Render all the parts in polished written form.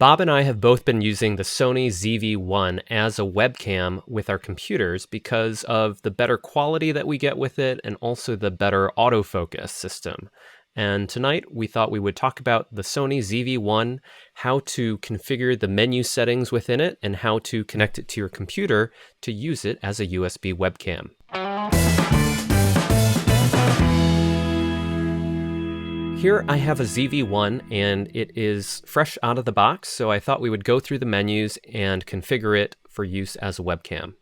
Bob and I have both been using the Sony ZV-1 as a webcam with our computers because of the better quality that we get with it and also the better autofocus system. And tonight we thought we would talk about the Sony ZV-1, how to configure the menu settings within it, and how to connect it to your computer to use it as a USB webcam. Here I have a ZV-1 and it is fresh out of the box, so I thought we would go through the menus and configure it for use as a webcam.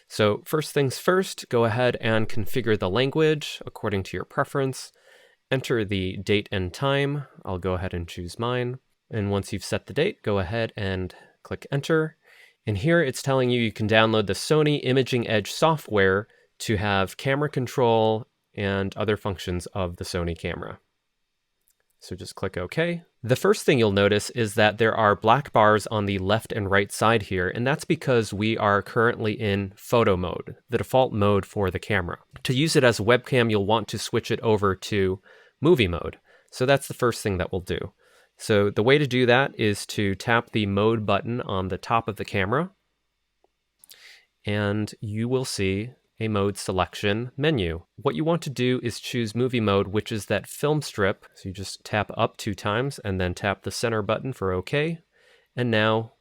So first things first, go ahead and configure the language according to your preference. Enter the date and time. I'll go ahead and choose mine. And once you've set the date, go ahead and click enter. And here it's telling you can download the Sony Imaging Edge software to have camera control and other functions of the Sony camera. So just click OK. The first thing you'll notice is that there are black bars on the left and right side here, and that's because we are currently in photo mode, the default mode for the camera. To use it as a webcam, you'll want to switch it over to movie mode. So that's the first thing that we'll do. So the way to do that is to tap the mode button on the top of the camera, and you will see a mode selection menu. What you want to do is choose movie mode, which is that film strip. So you just tap up 2 times and then tap the center button for OK. And now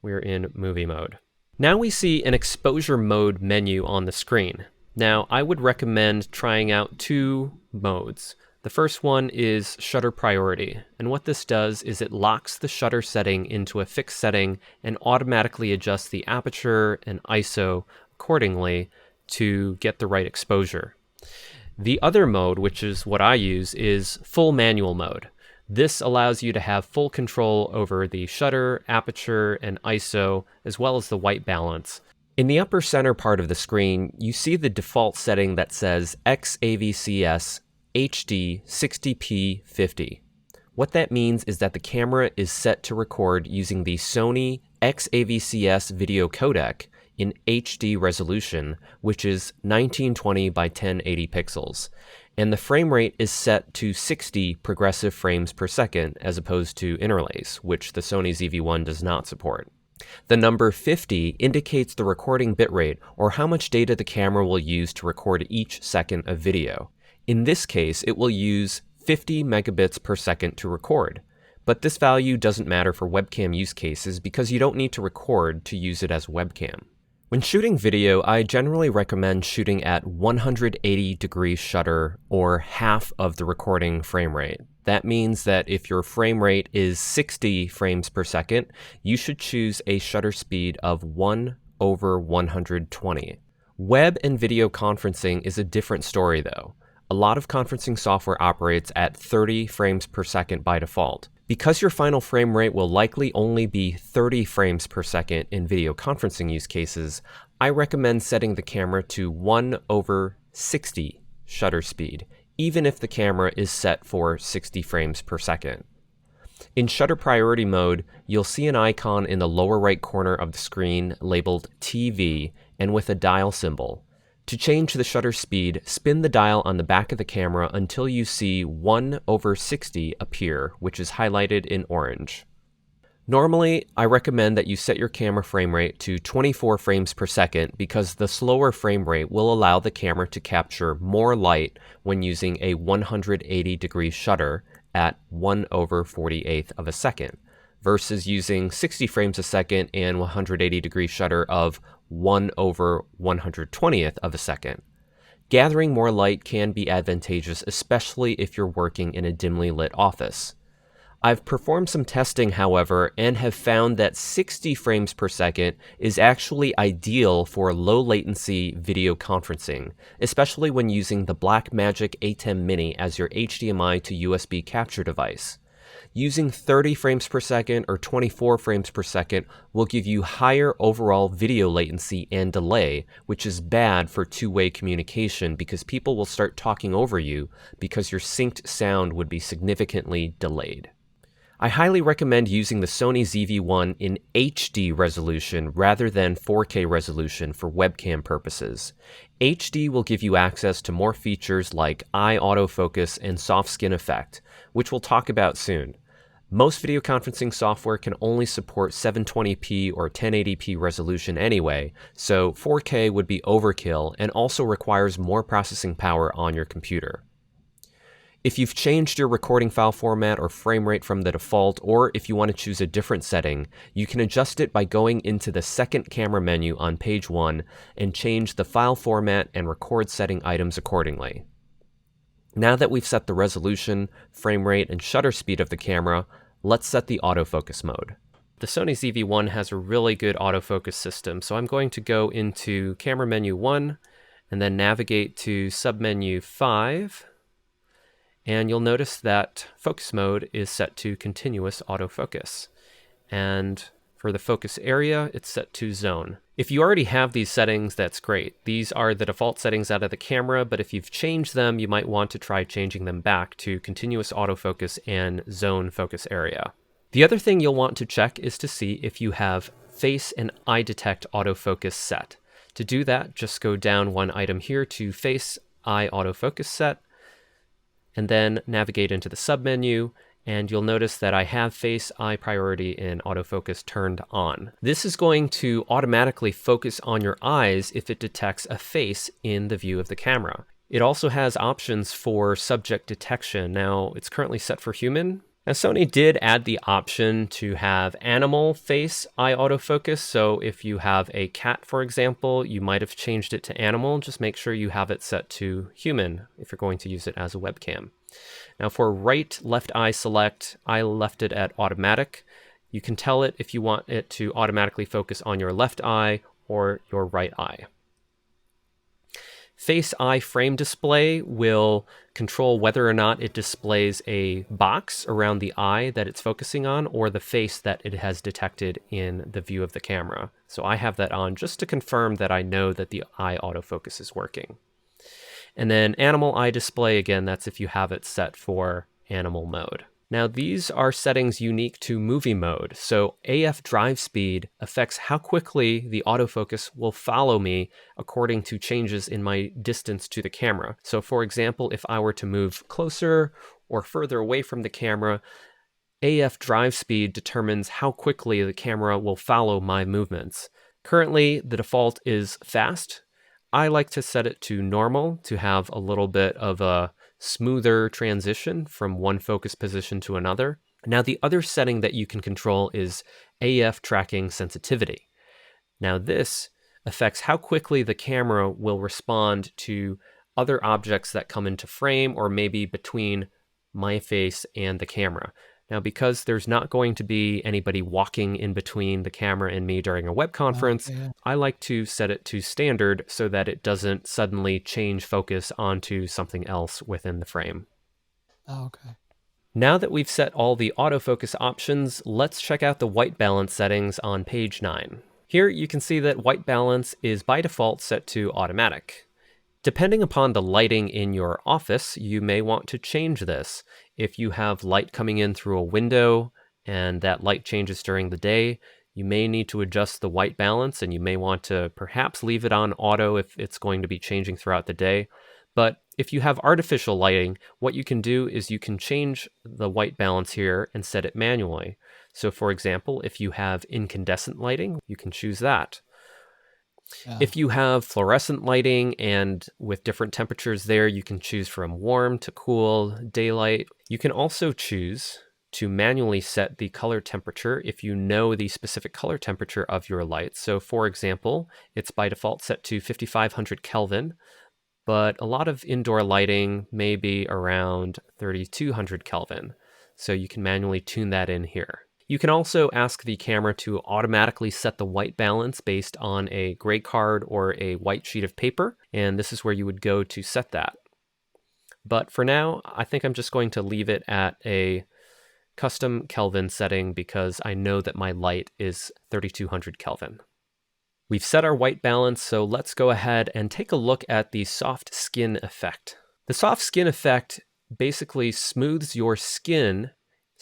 we're in movie mode. Now we see an exposure mode menu on the screen. Now I would recommend trying out 2 modes. The first one is shutter priority, and what this does is it locks the shutter setting into a fixed setting and automatically adjusts the aperture and ISO accordingly to get the right exposure. The other mode, which is what I use, is full manual mode. This allows you to have full control over the shutter, aperture, and ISO, as well as the white balance. In the upper center part of the screen, you see the default setting that says XAVCS HD 60p 50. What that means is that the camera is set to record using the Sony XAVCS video codec in HD resolution, which is 1920 by 1080 pixels. And the frame rate is set to 60 progressive frames per second as opposed to interlace, which the Sony ZV-1 does not support. The number 50 indicates the recording bitrate, or how much data the camera will use to record each second of video. In this case, it will use 50 megabits per second to record. But this value doesn't matter for webcam use cases because you don't need to record to use it as a webcam. When shooting video, I generally recommend shooting at 180-degree shutter, or half of the recording frame rate. That means that if your frame rate is 60 frames per second, you should choose a shutter speed of 1/120. Web and video conferencing is a different story though. A lot of conferencing software operates at 30 frames per second by default. Because your final frame rate will likely only be 30 frames per second in video conferencing use cases, I recommend setting the camera to 1/60 shutter speed, even if the camera is set for 60 frames per second. In shutter priority mode, you'll see an icon in the lower right corner of the screen labeled TV and with a dial symbol. To change the shutter speed, spin the dial on the back of the camera until you see 1/60 appear, which is highlighted in orange. Normally, I recommend that you set your camera frame rate to 24 frames per second because the slower frame rate will allow the camera to capture more light when using a 180-degree shutter at 1/48 of a second, versus using 60 frames a second and 180-degree shutter of 1/120th of a second. Gathering more light can be advantageous, especially if you're working in a dimly lit office. I've performed some testing, however, and have found that 60 frames per second is actually ideal for low latency video conferencing, especially when using the Blackmagic ATEM Mini as your HDMI to USB capture device. Using 30 frames per second or 24 frames per second will give you higher overall video latency and delay, which is bad for two-way communication because people will start talking over you because your synced sound would be significantly delayed. I highly recommend using the Sony ZV-1 in HD resolution rather than 4K resolution for webcam purposes. HD will give you access to more features like Eye Autofocus and soft skin effect, which we'll talk about soon. Most video conferencing software can only support 720p or 1080p resolution anyway, so 4K would be overkill and also requires more processing power on your computer. If you've changed your recording file format or frame rate from the default, or if you want to choose a different setting, you can adjust it by going into the second camera menu on page 1 and change the file format and record setting items accordingly. Now that we've set the resolution, frame rate, and shutter speed of the camera, let's set the autofocus mode. The Sony ZV-1 has a really good autofocus system, so I'm going to go into camera menu 1 and then navigate to submenu 5. And you'll notice that focus mode is set to continuous autofocus. And for the focus area, it's set to zone. If you already have these settings, that's great. These are the default settings out of the camera, but if you've changed them, you might want to try changing them back to continuous autofocus and zone focus area. The other thing you'll want to check is to see if you have face and eye detect autofocus set. To do that, just go down one item here to face eye autofocus set, and then navigate into the submenu, and you'll notice that I have face eye priority and autofocus turned on. This is going to automatically focus on your eyes if it detects a face in the view of the camera. It also has options for subject detection. Now, it's currently set for human. Now, Sony did add the option to have animal face eye autofocus, so if you have a cat, for example, you might have changed it to animal. Just make sure you have it set to human if you're going to use it as a webcam. Now for right left eye select, I left it at automatic. You can tell it if you want it to automatically focus on your left eye or your right eye. Face eye frame display will control whether or not it displays a box around the eye that it's focusing on or the face that it has detected in the view of the camera. So I have that on just to confirm that I know that the eye autofocus is working. And then animal eye display, again, that's if you have it set for animal mode. Now these are settings unique to movie mode, so AF drive speed affects how quickly the autofocus will follow me according to changes in my distance to the camera. So for example, if I were to move closer or further away from the camera, AF drive speed determines how quickly the camera will follow my movements. Currently, the default is fast. I like to set it to normal to have a little bit of a smoother transition from one focus position to another. Now the other setting that you can control is AF tracking sensitivity. Now this affects how quickly the camera will respond to other objects that come into frame or maybe between my face and the camera. Now because there's not going to be anybody walking in between the camera and me during a web conference, I like to set it to standard so that it doesn't suddenly change focus onto something else within the frame. Okay. Now that we've set all the autofocus options, let's check out the white balance settings on page 9. Here you can see that white balance is by default set to automatic. Depending upon the lighting in your office, you may want to change this. If you have light coming in through a window and that light changes during the day, you may need to adjust the white balance and you may want to perhaps leave it on auto if it's going to be changing throughout the day. But if you have artificial lighting, what you can do is you can change the white balance here and set it manually. So for example, if you have incandescent lighting, you can choose that. If you have fluorescent lighting and with different temperatures there, you can choose from warm to cool, daylight. You can also choose to manually set the color temperature if you know the specific color temperature of your light. So for example, it's by default set to 5500 Kelvin, but a lot of indoor lighting may be around 3200 Kelvin. So you can manually tune that in here. You can also ask the camera to automatically set the white balance based on a gray card or a white sheet of paper, and this is where you would go to set that. But for now, I think I'm just going to leave it at a custom Kelvin setting because I know that my light is 3200 Kelvin. We've set our white balance, so let's go ahead and take a look at the soft skin effect. The soft skin effect basically smooths your skin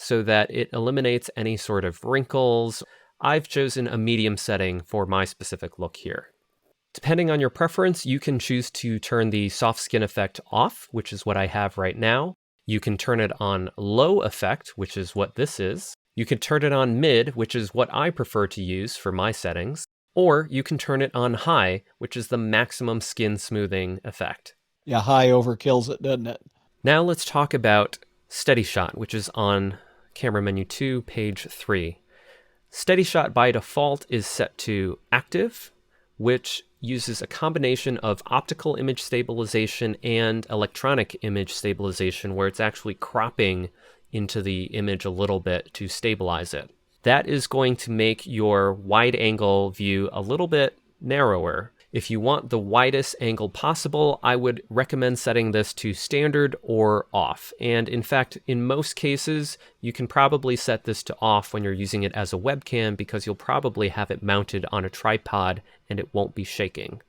so that it eliminates any sort of wrinkles. I've chosen a medium setting for my specific look here. Depending on your preference, you can choose to turn the soft skin effect off, which is what I have right now. You can turn it on low effect, which is what this is. You can turn it on mid, which is what I prefer to use for my settings. Or you can turn it on high, which is the maximum skin smoothing effect. Yeah, high overkills it, doesn't it? Now let's talk about Steadyshot, which is on camera menu 2, page 3. Steadyshot by default is set to active, which uses a combination of optical image stabilization and electronic image stabilization, where it's actually cropping into the image a little bit to stabilize it. That is going to make your wide angle view a little bit narrower. If you want the widest angle possible, I would recommend setting this to standard or off. And in fact, in most cases, you can probably set this to off when you're using it as a webcam because you'll probably have it mounted on a tripod and it won't be shaking.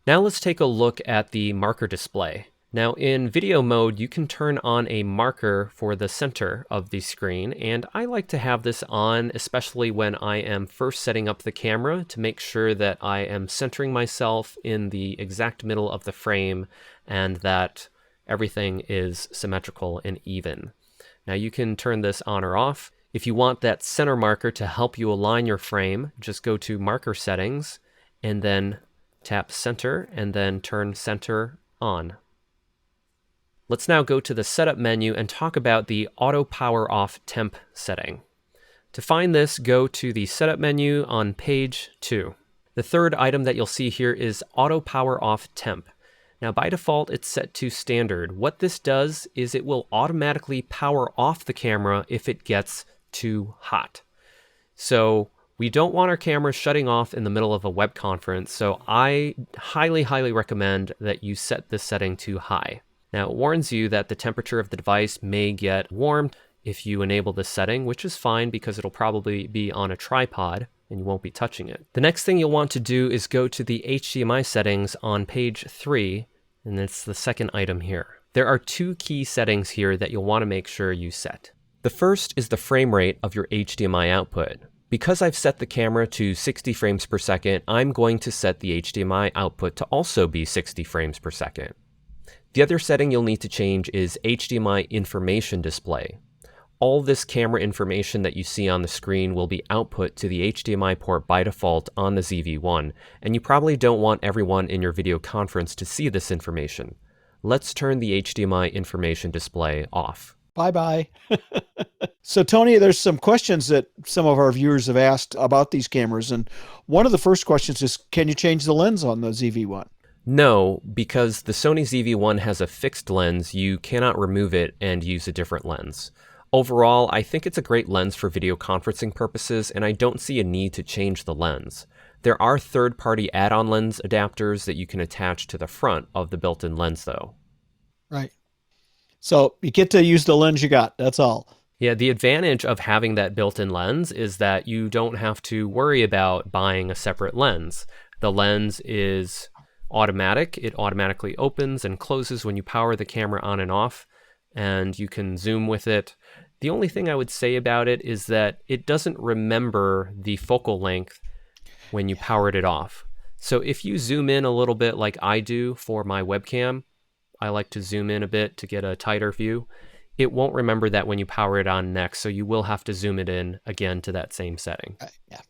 Now let's take a look at the marker display. Now in video mode, you can turn on a marker for the center of the screen, and I like to have this on, especially when I am first setting up the camera to make sure that I am centering myself in the exact middle of the frame and that everything is symmetrical and even. Now you can turn this on or off. If you want that center marker to help you align your frame, just go to Marker Settings and then tap Center and then turn Center on. Let's now go to the Setup menu and talk about the Auto Power Off Temp setting. To find this, go to the Setup menu on page 2. The third item that you'll see here is Auto Power Off Temp. Now by default, it's set to standard. What this does is it will automatically power off the camera if it gets too hot. So we don't want our camera shutting off in the middle of a web conference, so I highly recommend that you set this setting to high. Now it warns you that the temperature of the device may get warm if you enable this setting, which is fine because it'll probably be on a tripod and you won't be touching it. The next thing you'll want to do is go to the HDMI settings on page 3, and it's the second item here. There are two key settings here that you'll want to make sure you set. The first is the frame rate of your HDMI output. Because I've set the camera to 60 frames per second, I'm going to set the HDMI output to also be 60 frames per second. The other setting you'll need to change is HDMI information display. All this camera information that you see on the screen will be output to the HDMI port by default on the ZV-1, and you probably don't want everyone in your video conference to see this information. Let's turn the HDMI information display off. Bye-bye. So Tony, there's some questions that some of our viewers have asked about these cameras, and one of the first questions is, can you change the lens on the ZV-1? No, because the Sony ZV-1 has a fixed lens, you cannot remove it and use a different lens. Overall, I think it's a great lens for video conferencing purposes, and I don't see a need to change the lens. There are third-party add-on lens adapters that you can attach to the front of the built-in lens, though. Right. So you get to use the lens you got, that's all. Yeah, the advantage of having that built-in lens is that you don't have to worry about buying a separate lens. The lens is automatic. It automatically opens and closes when you power the camera on and off, and you can zoom with it. The only thing I would say about it is that it doesn't remember the focal length when you powered it off. So if you zoom in a little bit like I do for my webcam, I like to zoom in a bit to get a tighter view. It won't remember that when you power it on next, so you will have to zoom it in again to that same setting. Yeah,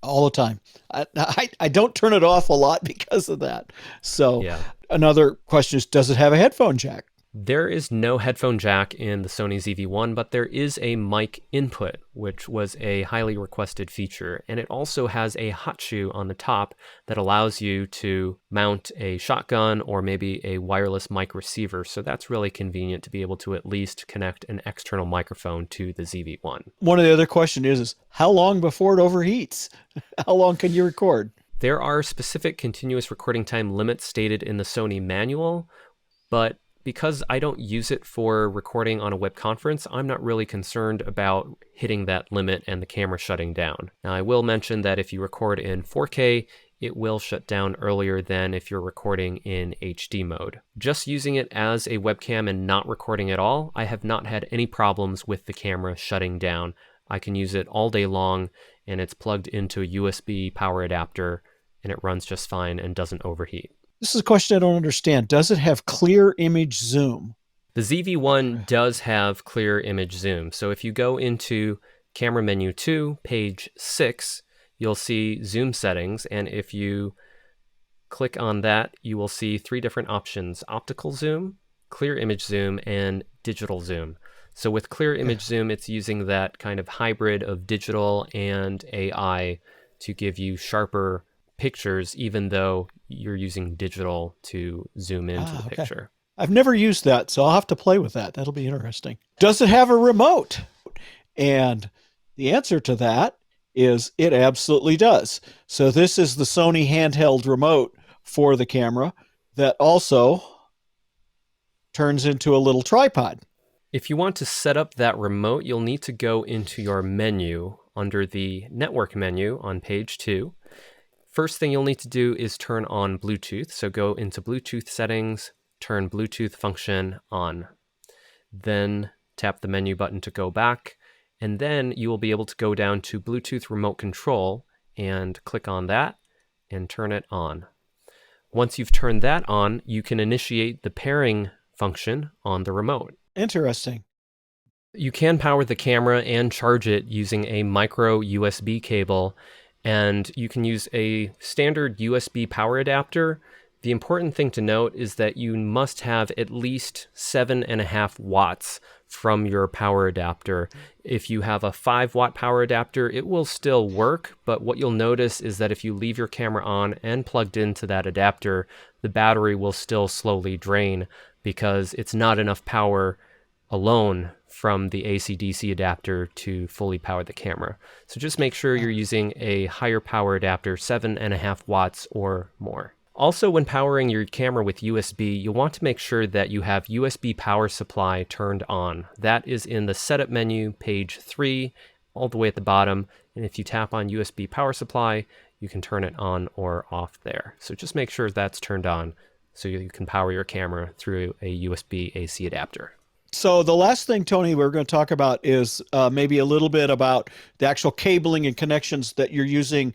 all the time. I don't turn it off a lot because of that. So yeah. Another question is, does it have a headphone jack? There is no headphone jack in the Sony ZV-1, but there is a mic input, which was a highly requested feature. And it also has a hot shoe on the top that allows you to mount a shotgun or maybe a wireless mic receiver. So that's really convenient to be able to at least connect an external microphone to the ZV-1. One of the other questions is how long before it overheats? How long can you record? There are specific continuous recording time limits stated in the Sony manual, but because I don't use it for recording on a web conference, I'm not really concerned about hitting that limit and the camera shutting down. Now, I will mention that if you record in 4K, it will shut down earlier than if you're recording in HD mode. Just using it as a webcam and not recording at all, I have not had any problems with the camera shutting down. I can use it all day long, and it's plugged into a USB power adapter, and it runs just fine and doesn't overheat. This is a question I don't understand. Does it have clear image zoom? The The ZV-1 does have clear image zoom. So if you go into Camera Menu 2, page 6, you'll see Zoom Settings. And if you click on that, you will see 3 different options: optical zoom, clear image zoom, and digital zoom. So with clear image zoom, it's using that kind of hybrid of digital and AI to give you sharper pictures, even though you're using digital to zoom into the picture. I've never used that, so I'll have to play with that. That'll be interesting. Does it have a remote? And the answer to that is it absolutely does. So this is the Sony handheld remote for the camera that also turns into a little tripod. If you want to set up that remote, you'll need to go into your menu under the network menu on page 2. First thing you'll need to do is turn on Bluetooth. So go into Bluetooth settings, turn Bluetooth function on. Then tap the menu button to go back, and then you will be able to go down to Bluetooth remote control and click on that and turn it on. Once you've turned that on, you can initiate the pairing function on the remote. Interesting. You can power the camera and charge it using a micro USB cable, and you can use a standard USB power adapter. The important thing to note is that you must have at least 7.5 watts from your power adapter. If you have a 5-watt power adapter, it will still work, but what you'll notice is that if you leave your camera on and plugged into that adapter, the battery will still slowly drain because it's not enough power alone from the AC/DC adapter to fully power the camera. So just make sure you're using a higher power adapter, 7.5 watts or more. Also, when powering your camera with USB, you'll want to make sure that you have USB power supply turned on. That is in the setup menu, page 3, all the way at the bottom. And if you tap on USB power supply, you can turn it on or off there. So just make sure that's turned on so you can power your camera through a USB AC adapter. So the last thing, Tony, we're going to talk about is maybe a little bit about the actual cabling and connections that you're using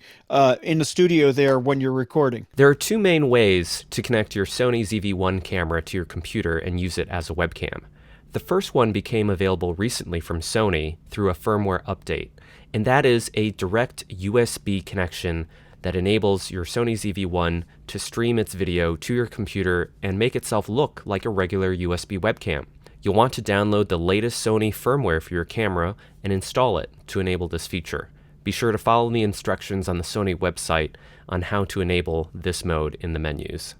in the studio there when you're recording. There are 2 main ways to connect your Sony ZV-1 camera to your computer and use it as a webcam. The first one became available recently from Sony through a firmware update, and that is a direct USB connection that enables your Sony ZV-1 to stream its video to your computer and make itself look like a regular USB webcam. You'll want to download the latest Sony firmware for your camera and install it to enable this feature. Be sure to follow the instructions on the Sony website on how to enable this mode in the menus.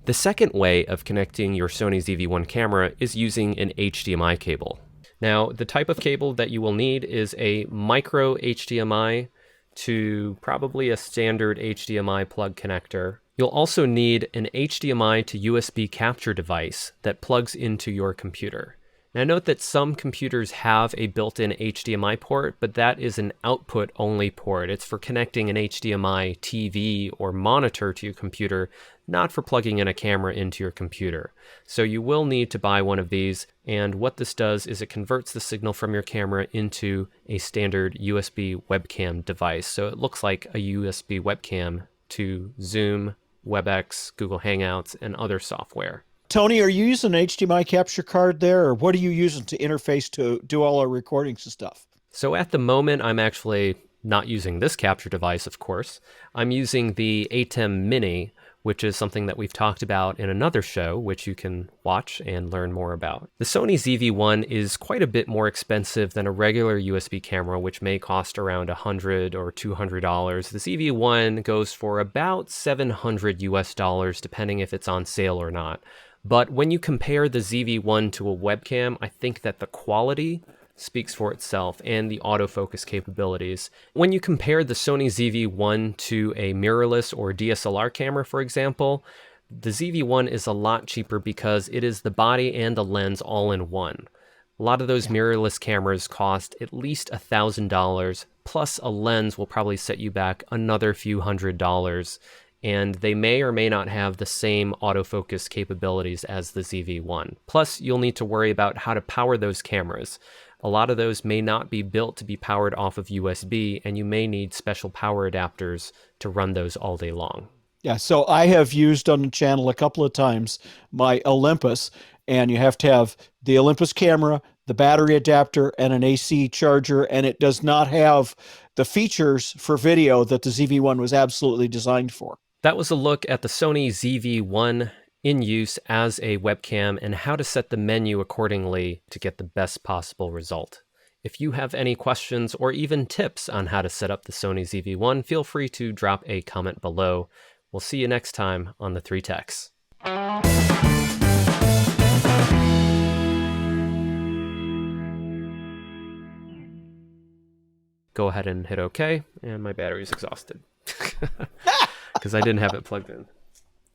The second way of connecting your Sony ZV-1 camera is using an HDMI cable. Now, the type of cable that you will need is a micro HDMI to probably a standard HDMI plug connector. You'll also need an HDMI to USB capture device that plugs into your computer. Now note that some computers have a built-in HDMI port, but that is an output-only port. It's for connecting an HDMI TV or monitor to your computer, not for plugging in a camera into your computer. So you will need to buy one of these, and what this does is it converts the signal from your camera into a standard USB webcam device. So it looks like a USB webcam to Zoom, WebEx, Google Hangouts, and other software. Tony, are you using an HDMI capture card there, or what are you using to interface to do all our recordings and stuff? So at the moment, I'm actually not using this capture device, of course. I'm using the ATEM Mini, which is something that we've talked about in another show, which you can watch and learn more about. The Sony ZV-1 is quite a bit more expensive than a regular USB camera, which may cost around $100 or $200. The ZV-1 goes for about $700 US, depending if it's on sale or not. But when you compare the ZV-1 to a webcam, I think that the quality speaks for itself and the autofocus capabilities. When you compare the Sony ZV-1 to a mirrorless or DSLR camera, for example, the ZV-1 is a lot cheaper because it is the body and the lens all in one. A lot of those mirrorless cameras cost at least $1,000, plus a lens will probably set you back another few $100s, and they may or may not have the same autofocus capabilities as the ZV-1. Plus, you'll need to worry about how to power those cameras. A lot of those may not be built to be powered off of USB, and you may need special power adapters to run those all day long. Yeah, so I have used on the channel a couple of times my Olympus, and you have to have the Olympus camera, the battery adapter, and an AC charger, and it does not have the features for video that the ZV-1 was absolutely designed for. That was a look at the Sony ZV-1 in use as a webcam and how to set the menu accordingly to get the best possible result. If you have any questions or even tips on how to set up the Sony ZV-1, feel free to drop a comment below. We'll see you next time on the 3 Techs. Go ahead and hit OK, and my battery's exhausted because I didn't have it plugged in.